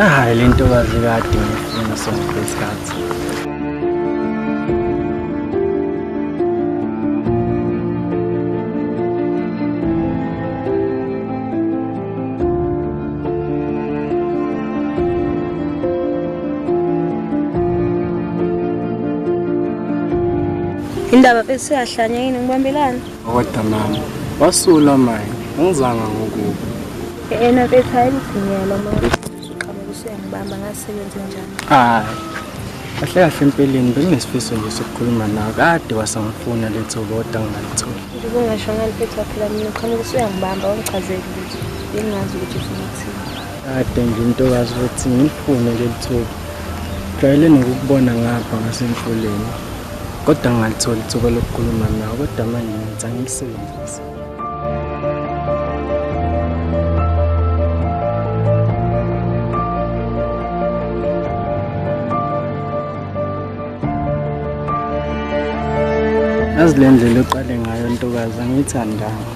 Hayi le ntokazi kade ngifuna sonke isikhathi. Indaba bese yahlanya yini ngibambelana? Kodwa mama, wasula manje. Ngizanga ngokuba. Ena bethayi ngiyela mama. Uqhamuka usiyangibamba ngasebenza njani? Hayi. Kahle kahle empeleni benginesifiso nje sokukhuluma nawe. Kade wasangifuna letho kodwa ngalithola. Ngisho ngani phela phela mina uqhamuka usiyangibamba wangichazela ukuthi bengazi ukuthi ufuna ukuthini. Kade nje intokazi ukuthi ngifune lethuba. Jwayele nokukubona ngapha ngasemfuleni. Kodwa ngalithola ithuba lokukhuluma nawe kodwa manje ngithi angilisebenzise. Azilendlela oqale ngayo ntokazi angithandanga.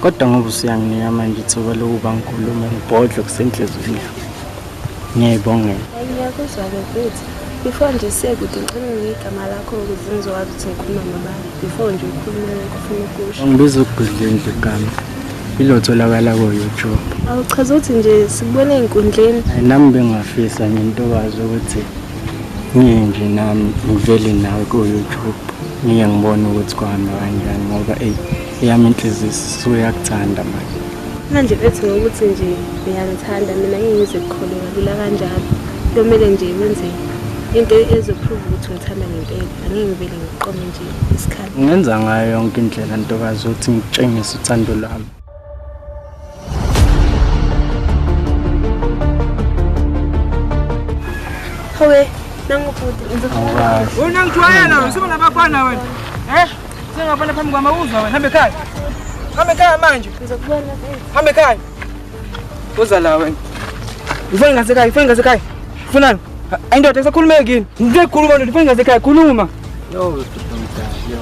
Kodwa ngoba usiyanginika manje ithuba lokuba ngikhulume ngibhodle kusenhlizweni. Ngiyayibongela. Ngiyakuzwa-ke futhi. Before nje sekude ngicela ngigama lakho ukuze ngizokwazi ukuthi ngikhuluma nabantu. Before nje ukhulume ngifuna ukusho. Ngibiza ukugudlela igama. Ilotholakala ku-YouTube. Awuchaza ukuthi nje sikubone ey'nkundleni. Nami bengafisa ngentokazi ukuthi ngiye nje nami ngivele nawe ku-YouTube. Ngiye ngibone ukuthi kuhamba kanjani ngoba eyami inhliziyo isuke yakuthanda manje. Manje bethi ngokuthi nje ngiyangithanda mina ngiyize ukukholeka lula kanjalo. Kumele nje wenze into ezoprove ukuthi ngithanda ngempela. Angeke ngivele ngiqome nje isikhathi. Ngenza ngayo yonke indlela ntokazi ukuthi ngitshengise uthando lwami. Hawe, nangufuthi ngizokubona. Wena ngijwayela wena sibe nabafana wena. Singabona phambi kwamawuza wena hambe ekhaya. Hambe ekhaya manje. Ngizokubona futhi. Hambe ekhaya. Uza la wena. Ufuna ngasekhaya. Ufunani? Ayindoda esakhulumeki yini? Ngizokhuluma nje ufuna ngasekhaya khuluma. Yo, mdala, yo.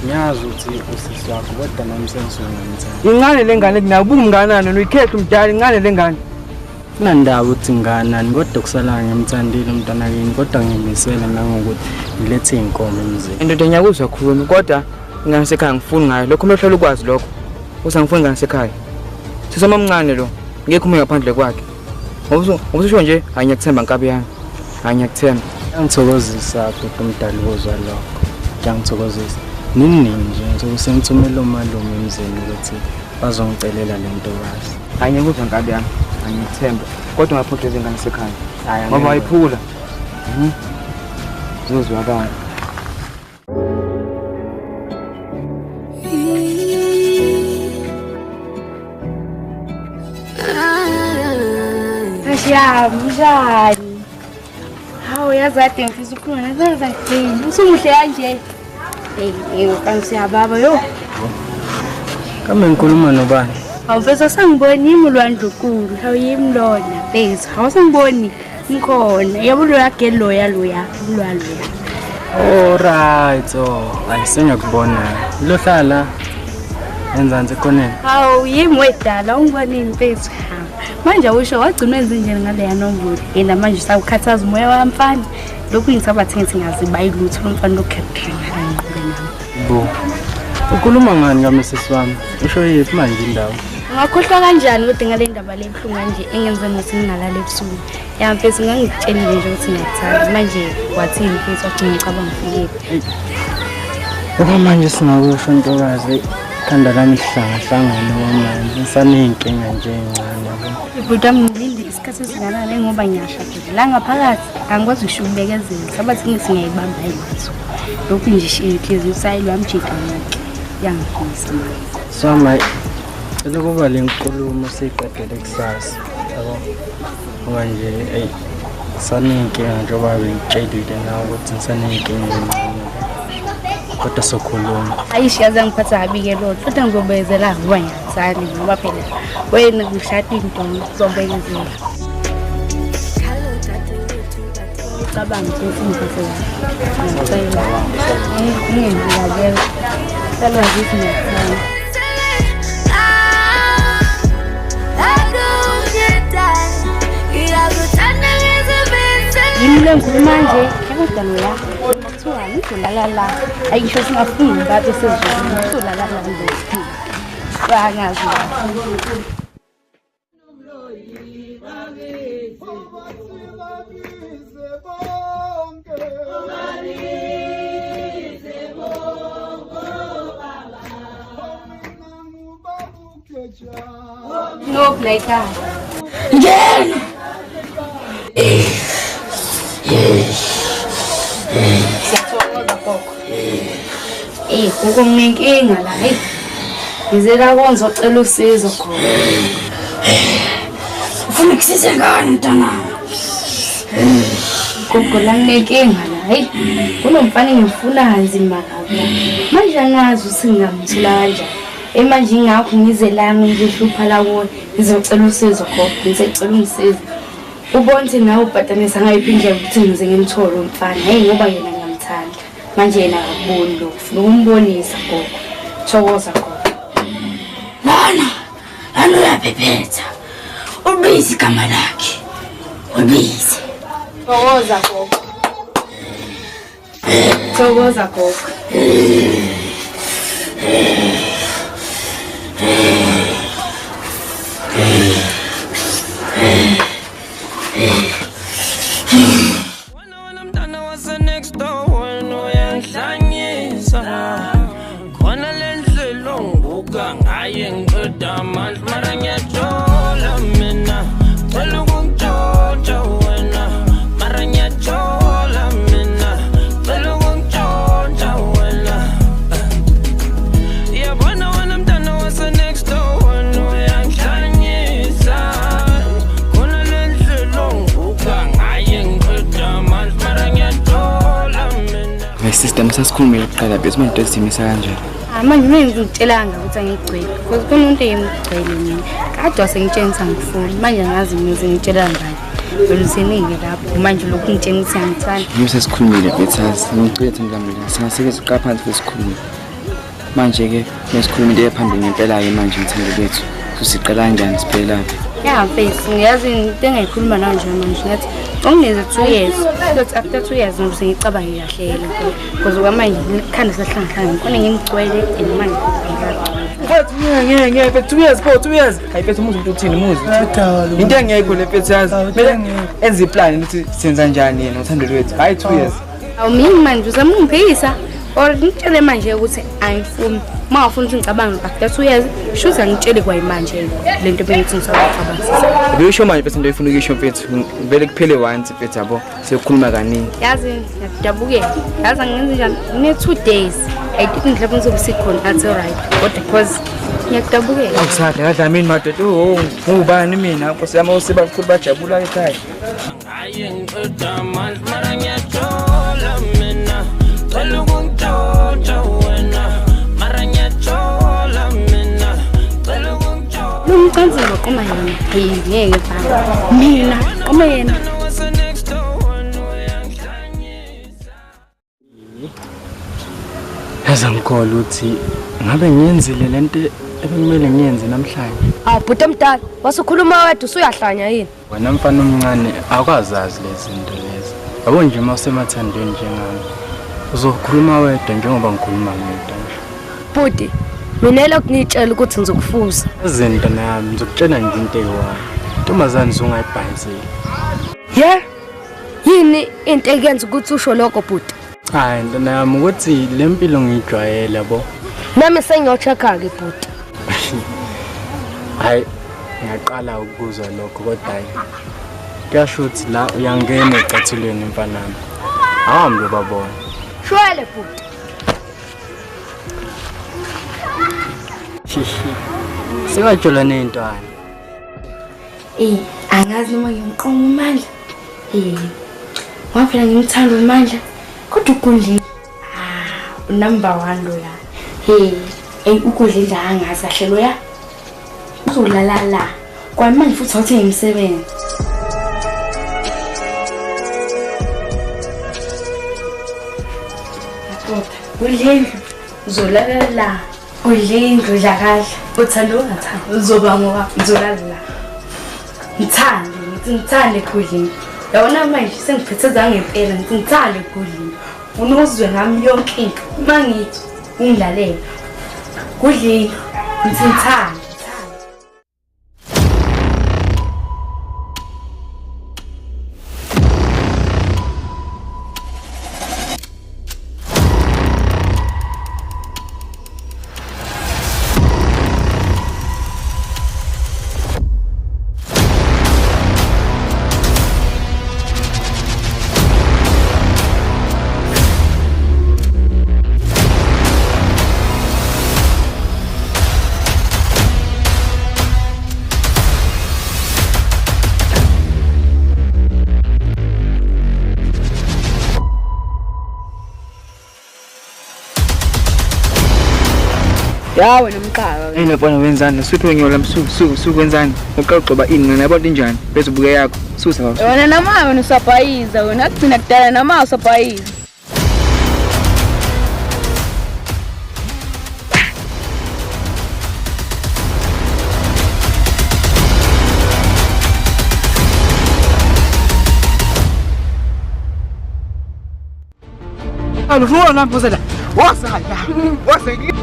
Ngiyazi ukuthi usisi wakho kodwa nami sengisongamthanda. Incane lengane kunabuka umnganana noyikhetha umdala incane lengane. Kunandaba ukuthi nganani kodwa kusala ngimthandile umntana kini kodwa ngimisela nangokuthi ngilethe inkomo emzini. Indoda nyakuzwa khuluma kodwa ngasekhaya ngifuni ngayo. Lokho kumele uhlale ukwazi lokho. Usangifuni ngasekhaya. Sisoma omncane lo. Ngeke ume ngaphandle kwakhe. Ubusho nje angiyakuthemba nkabi yami. Angiyakuthemba. Ngithokozisa ukuthi umdala uzwa lokho. Ngiyangithokozisa. Nini nje ngisengithumela umalume emzini ukuthi bazongicelela le ntokazi. Angiyakuzwa nkabi yami. Angithemba kodwa ngaphohle izingane sekhaya ngoba ayiphula zozwakala Asiyamjani hawu yazade ngifisa ukukhuluma nazazadini usumuhle kanje ukansiyababa yo Kambe ngikhuluma nobani? Awufesa sangiboni imulwandlukulu awuyimlona base awusangiboni ngikhona yabo lo yagel loya ulwalo Alright ayisengiyakubona lohlala enzansi khoneni Hawu yimi wedala ungibona impethu manje usho wagcina wenze njani ngale yanombolo yena manje sawukhathaza umoya wamfana lokhu ngisabathengi ngaziba ilutho lomfana loCatherine bo ukhuluma ngani kaMrs wami usho yipi manje indawo Ngakhohlwa kanjani ukuthi ngale ndaba lebhlungu kanje engenze ngisingalala ebusuku. Yamfethu ngangitshelile nje ukuthi ngiyakuthanda. Manje wathini mfethu wagcina ngicabanga ngifike. Ngoba manje singakusho ntokazi khanda lami hlanga manje ngisaneyinkinga nje encane yabo. Ibhuda ngilinde isikhathi esinganani ngoba ngiyashada. La ngaphakathi angikwazi ukusho ukubekezela. Sabathi ngiyibamba yizo. Lokhu nje inhliziyo usayilwa mjika yonke. Yangifisa manje. So Lokuba le nkulumo siqedele kusasa yabo ngoba nje sanenkinga njengoba ngitshelile nawe ukuthi sanenkinga kodwa sokhuluma ayishiyaza ngiphatha kabi-ke lo kodwa ngizobezela ngoba ngiyazali ngoba phela wena ngishada intombi uzobekezela cabanga ukuthi ngizocela ngiyenzela salwa ukuthi ngiyakuthanda I go get that. ngikhuluma nje kodwa lo la kuthiwa ngidlala ayisho singafuni ngathi sezolala nje bangazi no play ka ngena kuko nginenkinga la ngizela konzo cela usizo khona ufuna ukusiza ngani mntana kuko la nginenkinga la kunomfana engifuna nzima kabi manje angazi usingamthula kanjani manje ngakho ngizelanga ngihlupha la wona ngizocela usizo khona ngicela ungisize ubonke nawe ubhatanisa ngayiphi indlela ukuthi ngize ngimthole umfana ngoba yena ngiyamthanda manje yena akuboni lo ufuna ukumbonisa gogo thokoza gogo lana uyaphephetha ubizi igama lakhe ubizi thokoza gogo System sasikhulumile kuqala bese manje desimisa kanjani manje ngizitshelanga ukuthi angigcwele because kunomuntu engigcwele mina kade wasengitshengisa ngifuni manje ngazi mina ngitshela ngani beliseningi lapho manje lokhu ngitshengisa ngithanda yimi sesikhulumile bethasi ngicela ngilamile singaseke siqa phansi kwesikhulumi manje ke lesikhulumile ephambili ngempela ke manje ngithanda bethu siqala kanjani siphela lapha bese ngiyazi into engayikhuluma nawe nje manje ngathi ongineze 2 years but after 2 years ngize ngicabange kahle because kwamanje ikhanda sahlangahlanga khona ngimgcwele imali ngathi ngeke bethu 2 years 2 years ayiphethe umuntu uthini muzi into engekho le pethazi mele enze iplan ukuthi senza njani yena uthando lwethu hayi 2 years awumini manje uzama ungiphisa or ngitshele manje ukuthi ayifuni mawufuna ukuthi ngicabange after 2 years shuza ngitshele kwayimanje lento bengithi ngisacabanga besho manje bese into efuna ukisho mfethu vele kuphele once mfethu yabo siyokhuluma kaningi yazi ngiyadabukela yazi angenze njani ne 2 days I didn't have to be on that's all right but because ngiyadabukela awusada kadla mina madodo ngubani mina nkosi yami usiba kukhulu bajabula ekhaya Lumcanzelo qoma yena ngeke baba mina qoma yena Yazangikhola ukuthi ngabe ngiyenzile lento ebekumele ngiyenze namhlanje bhuti omdala wasukhuluma wedwa usuyahlanya yini wena mfana omncane akwazazi lezi zinto lezi yabo nje mawusemathandweni njengami uzokhuluma wedwa njengoba ngikhuluma ngedwa nje bhuti mina lokungitshela ukuthi ngizokufuza izinto nami ngizokutshela nje into eyiwayo ntombazane uzongayibhayizeli yini into ekenza ukuthi usho lokho bhuti hayi into nami ukuthi le mpilo ngiyijwayele yabo nami sengiyochecka-ke bhuti hayi ngiyaqala ukuzwa lokho kodwa hayi kuyasho ukuthi la uyangena ecathulweni mfanami ahambe babona shwele bhuti sewajola nentwana angazi noma ngimqoma uMandla waphela ngimthanda uMandla kodwa ukudla number 1 lo ya ukudla angazi kahle lo ya uzolala kwamanje futhi awuthi ngimsebenzi udlendlu uzolala udlendlu kahle uthanda ungathanda uzoba ngoba uzolala ngithande kudleni Yabona manje sengiphetheza ngempela ngithi ngithale Gudlini. Ufuna uzwe ngami yonke into. Uma ngithi ungilalela. Gudlini ngithi ngithale. Yawe nomqaka. Yini mfana wenzani? Suthiwe ngiyola msuku wenzani? Uqala ugcoba ini ngana yabo injani? Bese ubuke yakho. Susa baba. Wena namawe wena usabhayiza wena kugcina kudala namawe usabhayiza. Alufuna lapho sala. Wasala. Wasala.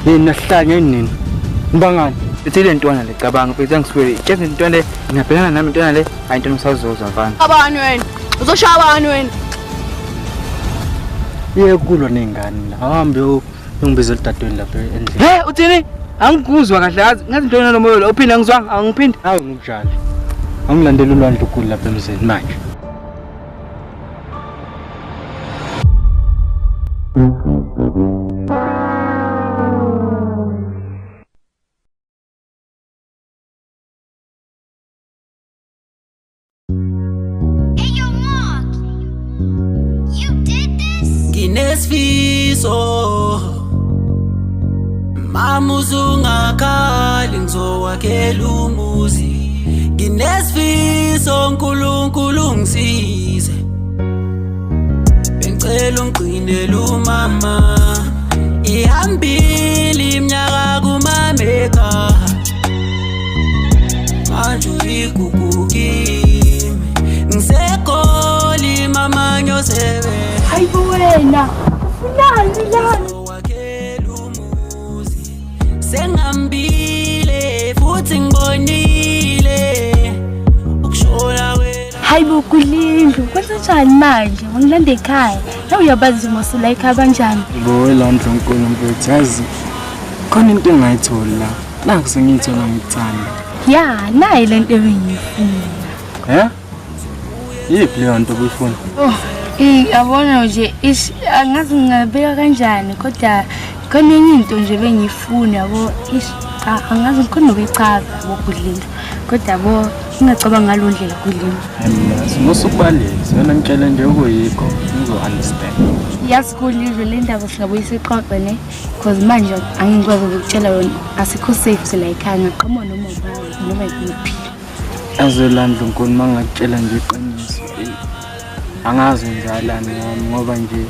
Nina sihlanye nini? Ngibangani? Ithile ntwana lecabanga bese ngiswele. Keze intwana le ngiyabhekana nami intwana le ayintona usazoza mfana. Abani wena? Uzoshaya abani wena? Iye kulwa nengane la. Ahambe ungibizela dadweni lapha endlini. He uthini? Angikuzwa kahle ngathi intwana nomoya lo uphinda ngizwanga angiphindi. Hawu ngijali. Angilandela ulwandle ukulu lapha emzini manje. Nginesifiso mamuzungakhali ngizowakhela umuzi nginesifiso uNkulunkulu ngisize bengicela ungqinele umama ihambile iminyaka kumameka manje uyigugukime ngisekoli mama nyosebe Hayibo wena. Ufunani la? wakhela umuzi sengambile futhi ngibonile ukushola wena Hayibo Gudlindlu. Kwenzenjani manje? Ngilanda ekhaya. La uyabazi mosela ekhaya kanjani? Ngolandla uNkulunkulu mfethu yazi. Khona into engayithola la. Naku sengiyithola ngikuthanda. Ya, nayi lento ebengiyifuna. Yiphi leyo nto obuyifuna? Yabona nje angazi ngingabeka kanjani kodwa khona enye into nje bengiyifuna yabo angazi ngikhona nokuyichaza boGudlindlu kodwa yabo ngingacabanga ngalo ndlela Gudlindlu. Mina simusukubalisa wena ngitshela nje ukuyikho ngizo-understand. Yazi Gudlindlu le ndaba singabuye sixoxe ne because manje angikwazi ukutshela yona asikho safe sila ekhaya ngaqhamuka noma ubani noma ikuphi. Azolandla uNkulunkulu mangakutshela nje iqiniso. Angazi ngizalani ngami ngoba nje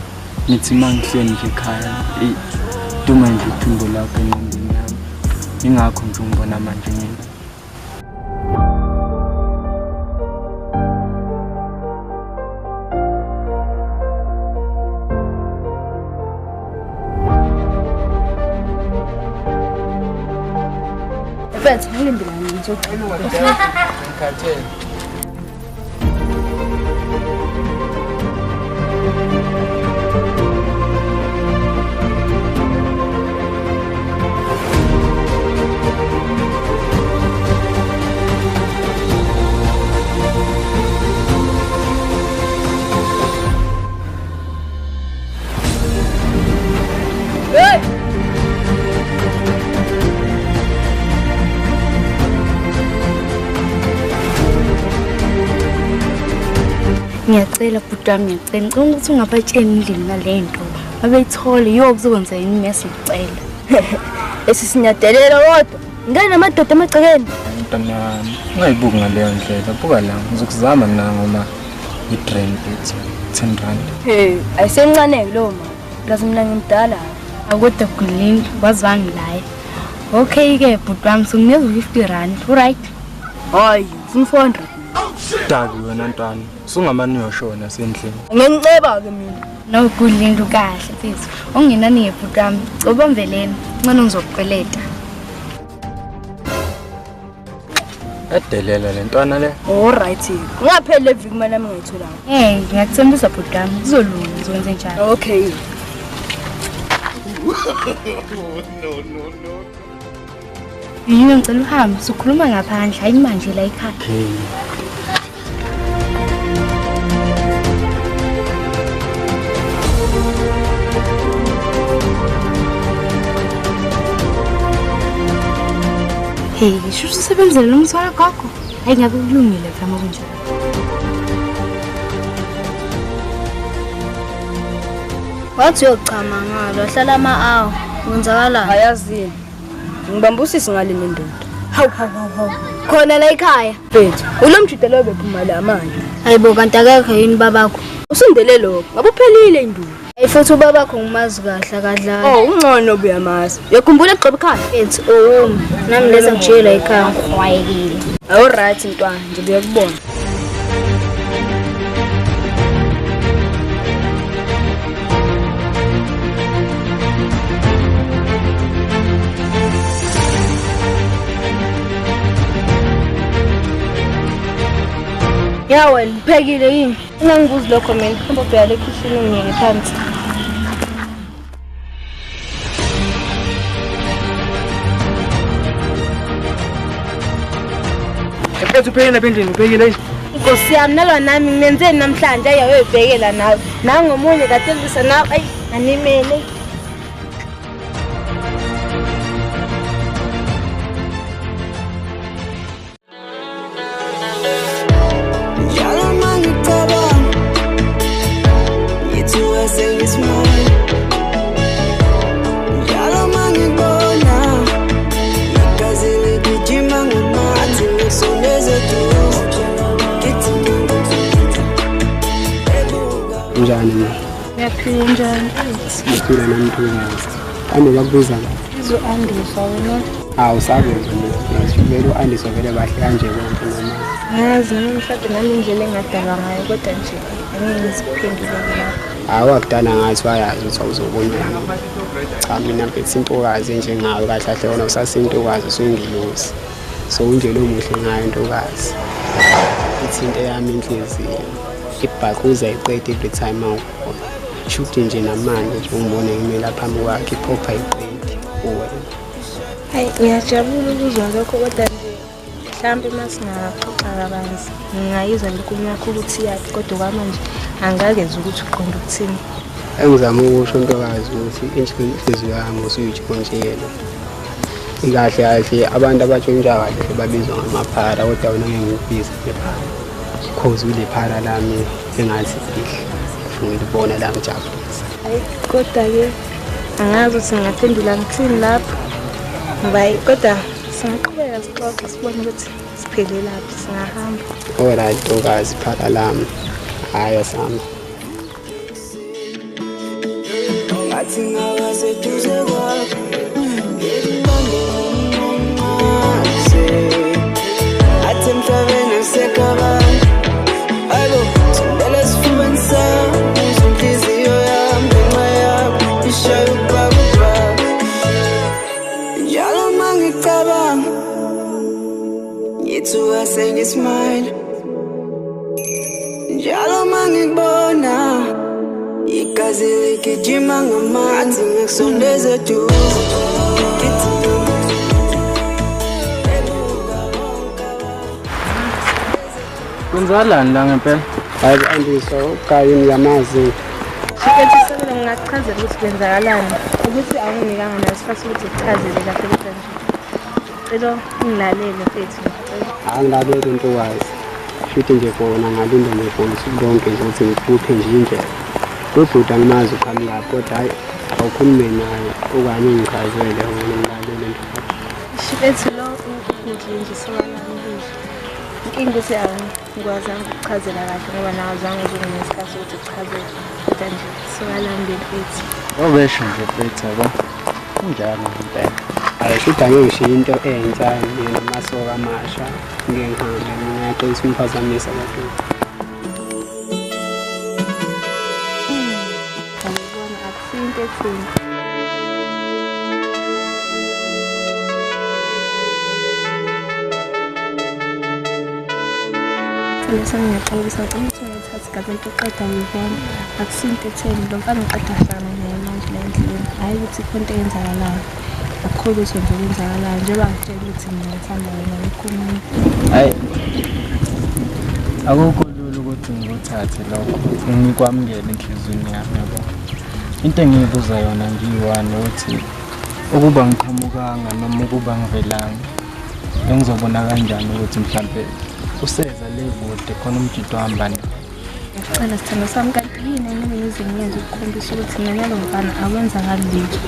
ngithi mangihleli nje ekhaya duma nje ithumbo lakho engqondweni yami. Ingakho nje ungibona manje mina. Mfethu ngilindile ngizocela. Ngikhathele. Ngiyacela bhuti wami, ngiyacela ngicela ukuthi ungaphatsheni endlini ngale nto. Abeyithole yokuzokwenza yini mesicela. Esisinyadelela kodwa. Ngeke namadoda emagcekeni. Mntana, ungayibuki ngaleyo ndlela. Buka la, ngizokuzama mina ngoma i-drain bit 10 rand. Hey, ayisencane lo ma. Lazi mina ngimdala. Akodwa kulini wazi wangilaye. Okay ke bhuti wami, singineza 50 rand. Alright. Hayi, ufuna 400. Daku wena ntwana, sungamani uyoshona sendlini. Ngiyaniceba ke mina. No kulini kahle mfethu. Ongenani bhuti wami, coba mveleni. Ncane ngizokukweleta. Edelela le ntwana le. Alright. Ngaphela leviki mina ngiyitholanga. Ngiyakuthembisa bhuti wami, kuzolunga ngizokwenza njalo. Okay. Yini ngicela uhambe, sikhuluma ngaphandle, hayi manje la ekhaya. Okay. Hey, sho usebenzele lo mthwalo kwakho? Hayi ngabe kulungile vama kunjalo. Wathi uyocama ngalo, hlala ama-hour. Kwenzakala? Ayazini. Ngibambusisi ngale ndoda. Hawu. Khona la ekhaya. Bethu, ulomjida lo bephuma la manje. Hayibo kanti akekho yini babakho? Usindele lokho. Ngabe uphelile induku. Hayi futhi ubabakho ngimazi kahle akadlala. Oh, ungcono buyamazi. Uyakhumbula egqoba ekhaya? Ethi nami leza ngijike la ekhaya ngikhwayekile. Alright ntwana, nje buyakubona. Ya wena, uphekile yini? Ungangibuzi lokho mina. Hamba ubheka le kitchen ngiyeke phansi. Ephethe uphekile endlini, uphekile yini? Nkosi yami nalwa nami ngenzeni namhlanje ayoyibhekela nawe. Nangomunye katelisa nawe ayi animele. Njani na? Yaphila njani? Siphila namntukazi. Ane bakubiza Izo andiswa wena. hawu sabenza vele u-Andiswa vele bahle kanje konke noma Yazi nami mhlawumbe nami indlela engadalwa ngayo kodwa nje angeke ngiziphendule lapho. hawu akudala ngathi wayazi ukuthi awuzobonana. Cha mina mfethu intokazi enjengayo kahle kahle wona usasintokazi usuyingilosi. So unjelo omuhle ngayo intokazi. Ithinto yami inhliziyo. Ibhakuza iqede every time awukhona. Shuthi nje namanje nje ungibone ngimela phambi kwakhe iphopha iqede uwena. Hayi ngiyajabula ukuzwa lokho kodwa nje mhlawumbe masingaxoxa kabanzi ngingayizwa inkulumo yakho ukuthi yakhe kodwa kwamanje angakeze ukuthi uqonda ukuthini. Engizama ukusho intokazi ukuthi inhliziyo yami usuyijikontshela. Ikahle kahle abantu abatshontsha kahle babizwa ngamaphara kodwa wena ngeke ngikubize ngephara. Because ule phara lami engathi ngilibona la ngijabulisa. Hayi kodwa ke angazi ukuthi ngaphendula ngithini lapho. Ngoba kodwa singaqhubeka sixoxe sibone ukuthi siphele laphi singahamba. Alright ntokazi phara lami. Hayi sami. Athi ngawaseduze kwakho athi emhlabeni usekaba ayibo sondela sifubeni sami inhliziyo yami ngenxa yakho ishaya ukubaba njalo mangicabanga ngithuka sengismile njalo mangikubona igazi ligijima ngamanzi ngikusondeza eduze Kwenzakalani la ngempela? Hayi u-Andiswa uGayi ngiyamazi. Shikethi sebe ngingachazela ukuthi kwenzakalani ukuthi awunikanga nasifasa ukuthi uchazele kahle kodwa nje. Cela ungilalele mfethu. Angilaleli intokazi. shuthi nje kona ngalinda ngibonisa bonke nje ukuthi ngikuphe nje indlela ubhuti angimazi uqhamuka kodwa hayi awukhulume naye okanye ngichazele wona ngilalele nje Shifethi lo ukudla nje sokalambile. Inkinga ukuthi angikwazi ukuchazela kahle ngoba nawazange uzokunesikhathi ukuthi uchazele. Kodwa nje sokalambile futhi. Obesho nje mfethu yabo. Kunjalo impela. hayi shuthi ake ngishiye into entsha namasoka amasha ngeke ngihambe ngiyaqinisa umphazamisa abantu Ngibona akusinto ethini. Lesa ngiyaxolisa ukuthi ngithathe gazethe uqeda ngibona akusinto etheni lo mfana uqeda hlanga naye manje la endlini hayi ukuthi konke eyenzakalayo akukho lutho nje okwenzakalayo njengoba ngitshela ukuthi mina ngithanda wena ngikhuluma Hayi. Akukho lula ukuthi ngikuthathe lokho. Ngikwamukele enhlizweni yami yabo. Into engiyibuza yona nje iwani ukuthi ukuba ngiqhamukanga noma ukuba ngivelanga. Engizobona kanjani ukuthi mhlambe useza levude khona umjito ohamba naye. ngicela sithando sami kanti yini enye ngize ngiyenze ukukhombisa ukuthi mina nalo mfana akwenzakali lutho.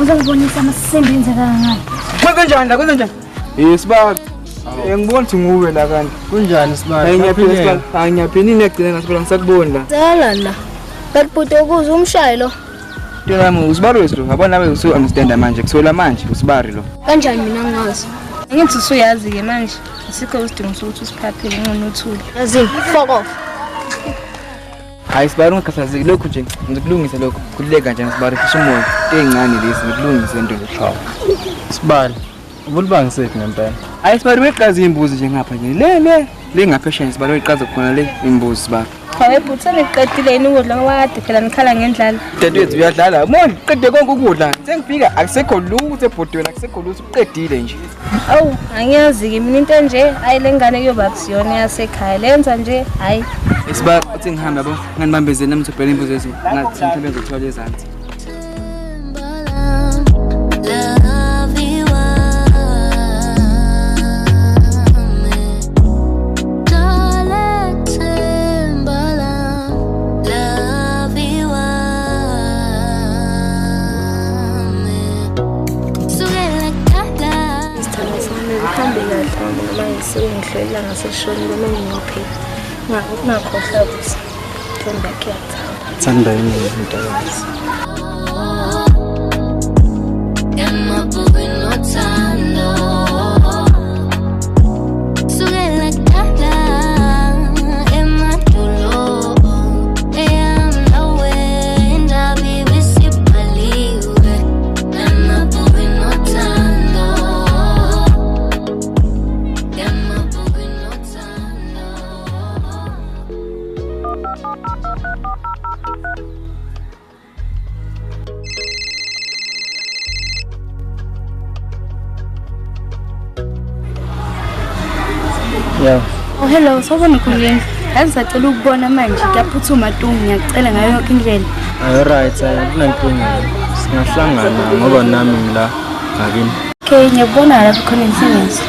Uzongibonisa amasembe enzakala ngayo. Kwenzenjani la kwenzenjani? Sibaba. Ngibona ukuthi nguwe la kanti. Kunjani sibaba? Hayi ngiyaphila sibaba. Hayi ngiyaphila inegcina ngasibona ngisakubona la. Zala la. Kanti ukuze umshaye lo. Into yami usibari wethu ngabona nawe usu understand manje kusola manje usibari lo. Kanjani mina ngingazi. Angithi usuyazi ke manje asikho isidingo sokuthi usiphaphele ngonothuli. Yazi fuck off. Hayi sibari ungakhathazeki lokho nje ngizokulungisa lokho kuleka nje sibari fisha umoya encane lezi ngikulungise into nje. Sibali. Ubulibangisithi ngempela. Hayi sibari weqhaza imbuzi nje ngapha nje le ngaphesheni sibari weqhaza khona le imbuzi sibari. Hawe buthane iqedile yini ukudla ngoba kade phela nikhala ngendlala. Dadewethu uyadlala moni qede konke ukudla sengifika akusekho lutho ebhodweni akusekho lutho uqedile nje. Awu angiyazi ke mina into nje ayilengane kuyoba kusiyona yasekhaya lenza nje hayi. Sibari uthi ngihamba yabo nganibambezela namthobhela imbuzi ezi ngathi mhlawumbe ngizothola ezansi. Ngihlolela ngaseshoni noma ngiyopheka ngakhohlwa ukuthi themba kuyathanda Thanda yini into yazi. Yeah. Oh hello sawubona Khuleni ngisacela ukubona manje ngiyaphuthuma tu ngiyacela ngayo yonke indlela Alright, kunenkinga. Singahlangana ngoba nami ngila ngakini. Okay ngiyabona lapho khona ngisengenza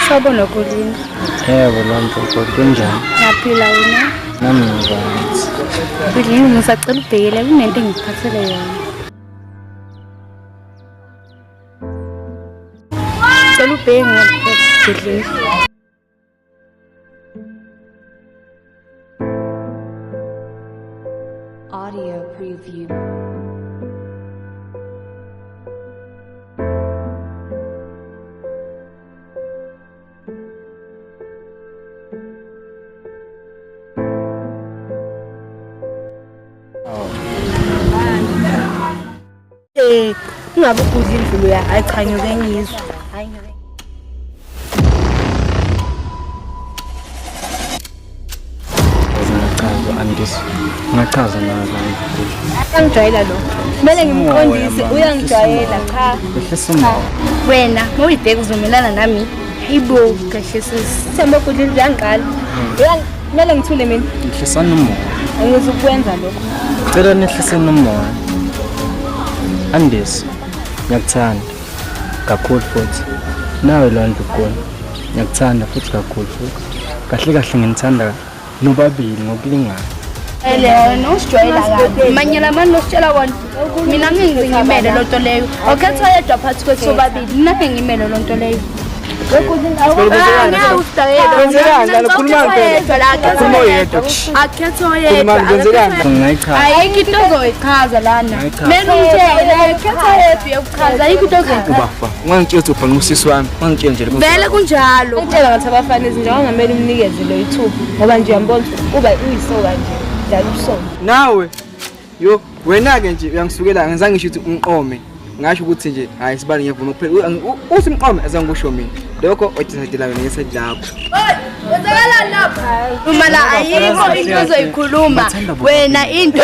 Sawubona Khuleni Yebo lonto kunjani? Ngiyaphila wena Nami ngizansi. Khuleni ngisacela ubhekele kunento engiphathele yona Cela ubheke ngaphandle Audio preview. kungabe ukudla indlu ya hayi cha ngiyoke ngizwe. Hayi ngiyoke. Ngachaza nazo Angijwayela lo. Kumele ngimqondise uyangijwayela cha. Ehlisa umoya. Wena mawuyibheka uzomelana nami. Hayibo kahle Sithemba ukudla indlu yangiqala. Kumele ngithule mina. Ehlisana umoya. Angizukwenza lokho. Cela nehlisene umoya. Andisi. Ngiyakuthanda kakhulu futhi. Nawe lo ndlu khona. Ngiyakuthanda futhi kakhulu futhi. Kahle kahle ngimthanda nobabili ngokulingana. no sijwayela kabi. Manyela abantu nositshela wona. Mina ngingimele lo nto leyo. Okhetha yedwa phakathi kwethu sobabili. Mina ngingimele lo nto leyo. Ayikho into ozoyichaza lana. Mina umthele khetha yedwa yokuchaza ayikho into ozoyichaza. Ubafa ungangitshela ubhanga usisi wami ungangitshela nje Vele kunjalo. Utshela ngathi abafana izinto ngamele umnikeze lo YouTube ngoba nje uyambona uba uyisoka nje dala ubusoka. nawe yo wena ke nje uyangisukela ngizange ngisho ukuthi unqome ngasho ukuthi nje hayi sibani ngiyavuma kuphela uthi umqome azangisho mina lokho oyidecidela wena ngeside lakho. Wenzakala lapha. Uma la ayikho into ozoyikhuluma. Wena into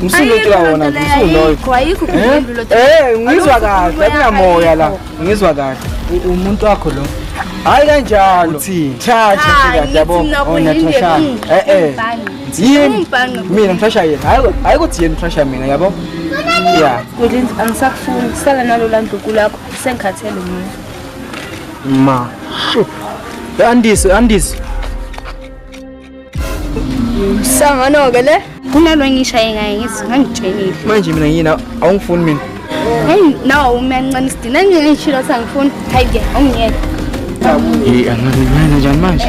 Msulo uthi wona msulo. Ayikho kudlula ngizwa kahle akunamoya la ngizwa kahle Umuntu wakho lo. hayi kanjalo cha yabo onathashana yini mina ngithasha yena hayi ukuthi yena ngithasha mina yabo yeah Kudla angisakufuni sala nalo landluku lakho sengikhathele mina. Ma. Andisi. Sangano ke le kunalo ngishaye ngaye ngithi ngangitshenile. manje mina yini awungifuni mina Hey nawo umancane sidina ngishilo sangifuni. Hayi ke ungiyeke. angangena njani manje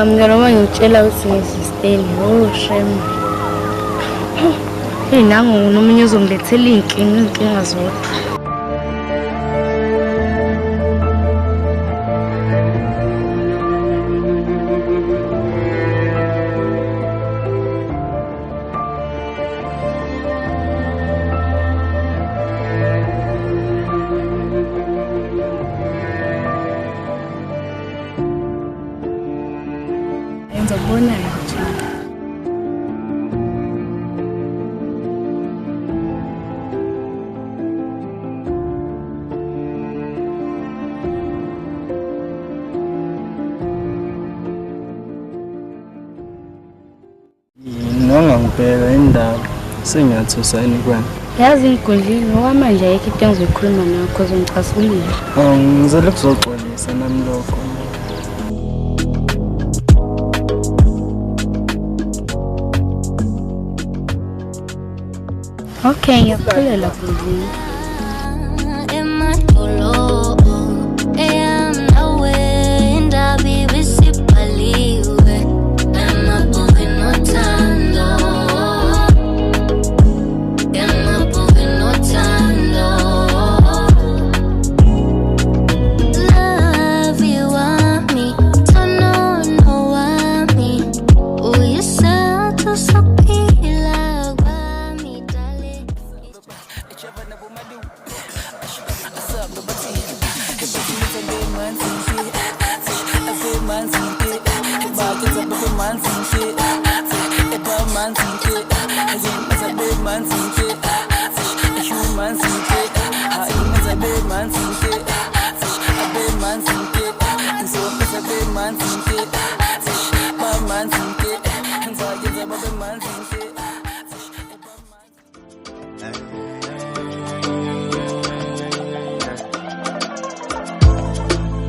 Mngani wami ngitshela ukuthi ngisisteli shem. Hey nangu nomunye uzongilethela inkinga zodwa. Ngizobona nje. Nongangibheka indaba sengiyathusana kwena. Yazi ngigondlile ngoba manje ayikho into engizoyikhuluma nayo because ngicasulile. Ngizele kuzoxolisa nami lokho. Okay, ngiyakuphulela kuzini.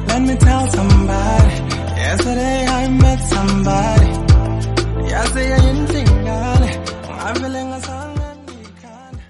Let me tell somebody. Yesterday I met somebody. Yesterday I didn't think on it. I'm feeling a song and we can.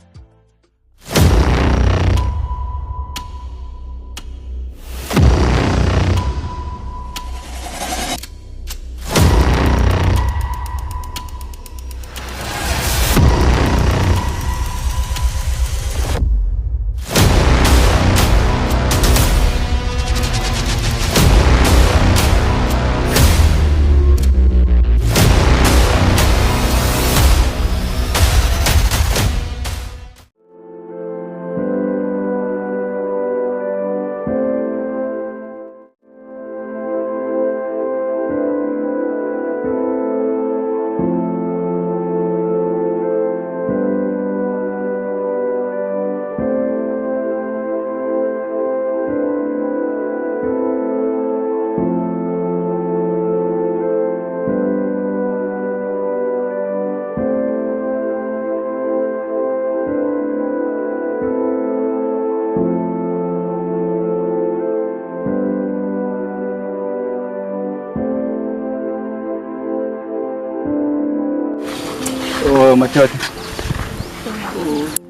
Oh, madoda.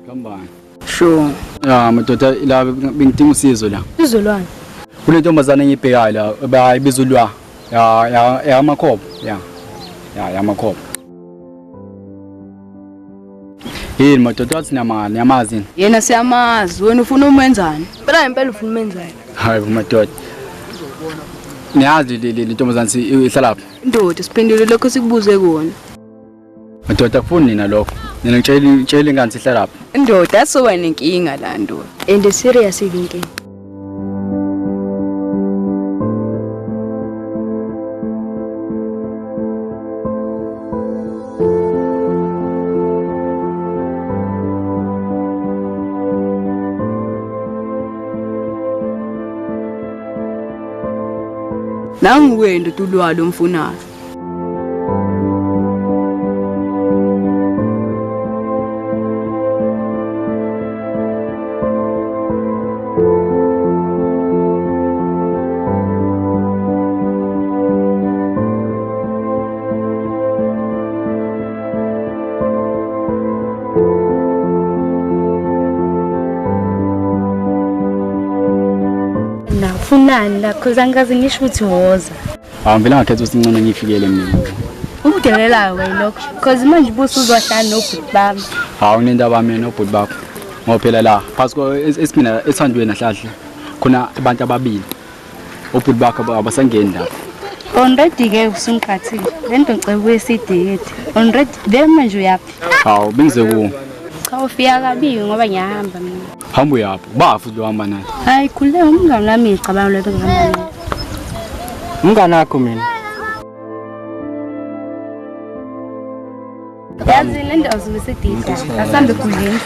Kambani. Sure. Ya, madoda la bengidinga usizo la. Izolwane. Kule ntombazana engibhekayo la bayibizulwa. Ya amakhobo. Ya amakhobo. Yini madoda wathi namani yamazi. Yena siyamazi, wena ufuna umenzani? Phela impela ufuna umenzani? Hayi madoda. Niyazi le ntombazana ihlala lapha. Ndoda siphendule lokho sikubuze kona. Madoda akufuni nina lokho. Nina ngitshela ingane sihlala lapha. Ndoda asoba nenkinga la ndoda. And serious inkinga. Nangiwendo tulwalo mfunayo. Nafunani la cause angazi ngisho ukuthi woza. Ngivela ngakhetha ukuthi ngcono ngifikele mina. Ukudelela lokho cause manje busu uzwahlala nobhuti bami. Hawu nendaba mina nobhuti bakho. Ngophela la phasi esimina esandweni ahlahle. Khona abantu ababili. Obhuti bakho abasangeni lapha. Already ke usungiphathile. Lento ngicebe esidiketi. Already le manje uyaphi? Hawu bengize ku. Cha ufika kabi ngoba ngiyahamba mina. Hamba yapho. Bafu lo hamba naye. Hayi khule umngane nami ngicabanga lento ngihamba naye. Umngane wakho mina. Yazi le nto azubesedisa. Asambe kudleni.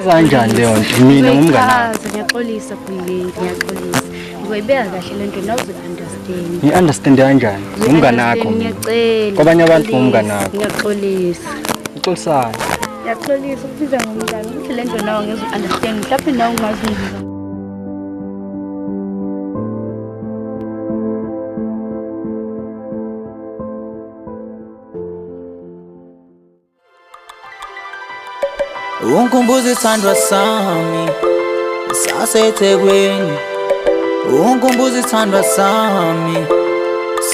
Kanjani leyo nto? Mina ngumngane wakho. Ngiyaxolisa kudleni, ngiyaxolisa. Ngoyibeka kahle lento nawuzo understand. Ngi-understand kanjani? Umngane wakho. Ngiyacela. Kwabanye abantu ngumngane wakho. Ngiyaxolisa. Uxolisana. Ngiyaxolisa ukubiza ngomngane ukuthi lento nawe ngezo understand. Mhlawumbe nawe ungazi ngibiza. ungikhumbuza isithandwa sami saseThekwini ungikhumbuza isithandwa sami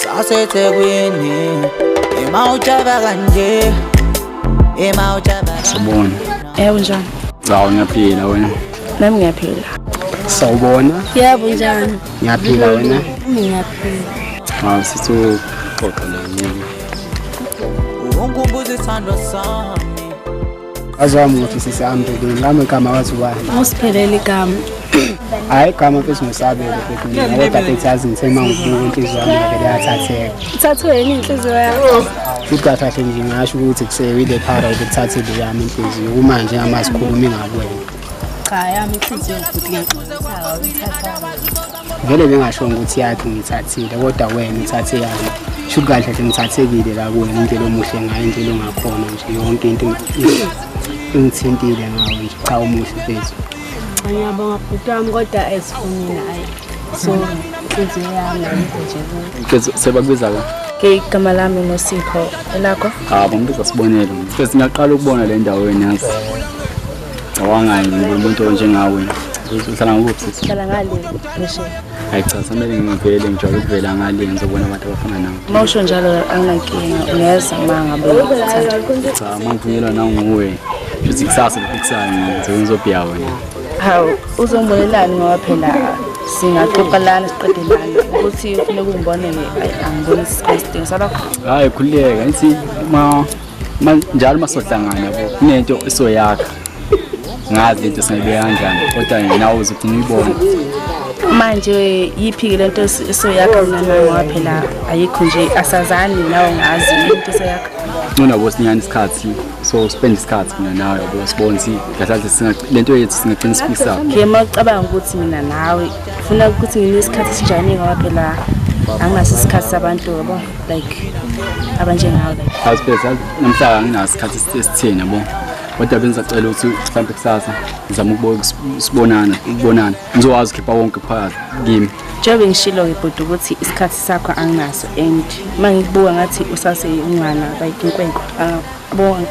saseThekwini emawujaba kanje emawujaba Sawubona. Unjani? Hawu ngiyaphila wena. Nami ngiyaphila. Sawubona. Yebo njani? Ngiyaphila wena. Ngiyaphila. Sithu xoxa nami. ungikhumbuza isithandwa sami Azami ukuthi sisihambeleni ngami igama wathi ubani? Usiphelele igama. Hayi igama mfethu ngisabele mfethu mina kodwa mfethu yazi ngithema ngibuka inhliziyo yami vele yathatheka. Uthathwe yini inhliziyo yakho? Futhi kahle nje ngisho ukuthi kuseyile phara ukuthathile yami inhliziyo kumanje ngamazikhuluma ingakwena. Cha yami inhliziyo futhi ngiyathatha uyithatha. Vele bengasho ukuthi yakhe ngithathile kodwa wena uthathe yami. Shuthi kahle hle ngithathekile la kuwena indlela omuhle ngayo indlela ongakhona nje yonke into ingithintile ngawe nje cha umuhle mfethu. Ngiyabonga bhuti wami kodwa esifunile hayi. So inhliziyo yami nje. Sebakubiza ka? Igama lami ngoSipho elakho? Bangibiza Sibonelo. Mfethu ngiyaqala ukubona le ndawo wena yazi. Awangayi umuntu njengawe. Uhlala ngokuphi? Hlala ngale ngisho. Hayi cha samele ngivele ngijwayele ukuvela ngale ngizobona abantu abafana nawe. Mawusho njalo anginankinga ungeza mangabe uthatha. Cha mangivunyelwa nanguwe. Futhi kusasa lokukusana ngizobhiya wena. Hawu uzongibonelani ngoba phela singaxoxelana siqedelana ukuthi ufuna ukungibonele angiboni isidingo salokho. Hayi khulileka ngithi njalo masohlangana yabo kunento esoyakha. Ngazi into sengibeka kanjani kodwa nawe uzofuna uyibona. Manje yiphike lento esoyakha mina ngoba phela ayikho nje asazani nawe ngazi into esoyakha. Ngona bosinyana isikhathi so spend isikhathi mina nawe yabo sibone si kahle lento yethu singaqinisekisa. Ngiyema ucabanga ukuthi mina nawe ufuna ukuthi nginesikhathi esinjani ngoba phela anginaso isikhathi sabantu yabo like abanjengawe like. Asipheza namhlanje nginaso isikhathi esitheni yabo. Kodwa benzacela ukuthi mhlawumbe kusasa ngizama ukubonana ngizowazi khipha wonke phakathi kimi. Njengoba ngishilo ngibhuda ukuthi isikhathi sakho anginaso and mangikubuka ngathi usaseyingwana like inkwenkwe abonga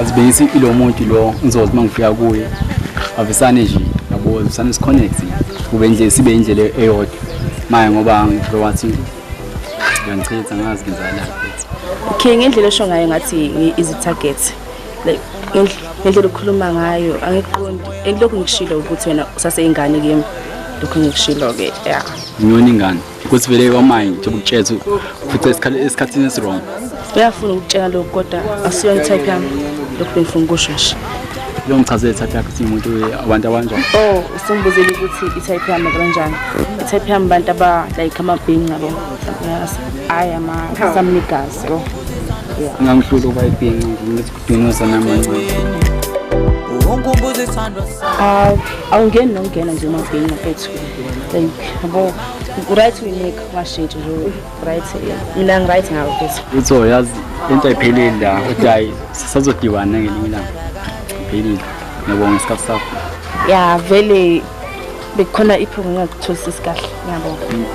azibeyisi ilo muntu lo ngizothi mangifika kuye avisane nje yabo sisane siconnect kube nje sibe indlela eyodwa manje ngoba ngiwathi ngiyancitha ngazi ngizala. Okay ngendlela esho ngayo ngathi is target like ngendlela ukukhuluma ngayo angiqondi lokho ngikushilo ukuthi wena usaseyingane kimi lokho ngikushilo ke yeah ngiyona ingane ukuthi vele kwamanje nje ukutshela futhi esikhathini esirong uyafuna ukutshela lokho kodwa asiyo type yami lokho ngifuna ukusho nje lo ngichazele type yakho ukuthi umuntu abantu abanjani. Usengibuzela ukuthi i-type yami kanjani. I-type yami abantu aba like amabhingi yabo I am some niggas yabo. Ngangihlula ukuba ibhingi ngikudunuza nami. ungikhumbuza isithandwa sami awungeni nongena nje emabhingi mfethu like yabo right uyinika ngashintsha nje right mina ngi-right ngawo mfethu. Utho yazi into ayiphelile la ukuthi hayi sisazodiwana ngelinye ilanga phelile ngiyabonga isikhathi sakho. Ya vele bekukhona iprogram engakutholisisi kahle ngiyabonga.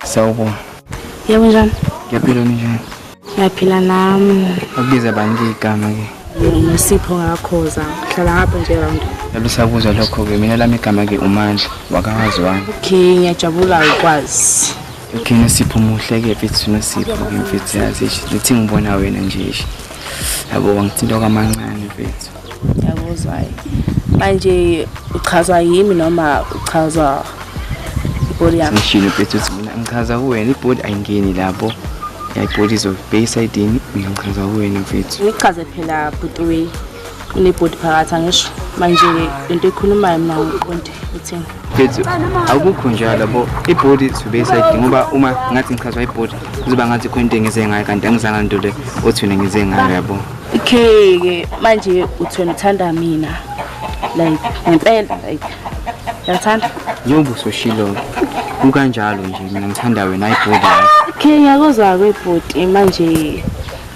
Sawubona. Yebo njani? Ngiyaphila njani? Ngiyaphila nami. Akubiza bani igama ke? Nosipho ngakhoza. Hlala ngapha nje around. Yabisabuza lokho ke mina lami igama ke uMandla wakawazwani. Okay ngiyajabula ukwazi. Okay Nosipho muhle ke mfethu Nosipho ke mfethu yazi lithi ngibona wena nje. Yabo wangithinta kwamancane mfethu. Yabuzwa. Manje uchazwa yimi noma uchazwa ibody yami? Ngishilo mfethu mina ngichaza kuwena ibody ayingeni lapho. Yayibody izobheka esayidini mina ngichaza kuwena mfethu. Ngichaze phela bhuti unebody phakathi angisho. Manje into ekhulumayo mina ngiqonde uthini? Mfethu akukho njalo yabo ibody izobheka esayidini ngoba uma ngathi ngichaza ibody kuzoba ngathi khona into engize ngayo kanti angizanga into le othi wena ngize ngayo yabo. Okay ke manje uthi wena uthanda mina like ngempela like yathanda njengoba usoshilo kukanjalo nje mina ngithanda wena ibody yakho. Okay, ngiyakuzwa kwebhoti manje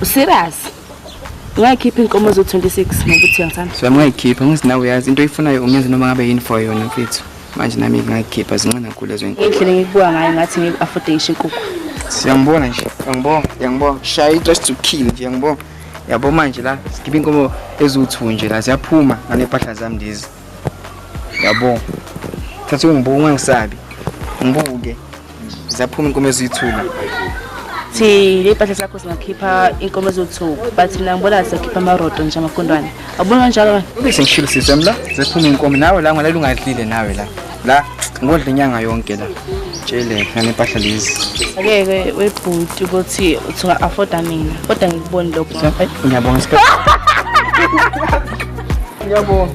userious. Ungayikhipha inkomo zo26 ngokuthi ngithanda. So ngiyayikhipha ngisinawe uyazi into oyifunayo ungenza noma ngabe yini for yona mfethu. Manje nami ngiyayikhipha zincane kakhulu lezo inkomo. Indlela ngikubuka ngayo ngathi ngi-affordation inkukhu. Siyangibona nje. Ngiyangibona. Shy just to kill nje ngiyangibona. Yabo manje la sikhipha inkomo ezu2 nje la ziyaphuma nganempahla zami lezi. Yabo. Thatha ungibuka ungisabi. Ngibuke. Ziyaphuma inkomo ezithula. Thi le phahla sakho singakhipha inkomo ezo2 but mina ngibona sikhipha amarodo nje amakondwane. Abona kanjalo wena? Bese ngishilo system la ziyaphuma inkomo nawe la ngalalela ungadlile nawe la. La ngodla inyanga yonke la. Tshele nganempahla lezi. Ake webhuti ukuthi uthola afforda mina. Kodwa ngikuboni lokho. Ngiyabonga isikhathi. Ngiyabonga.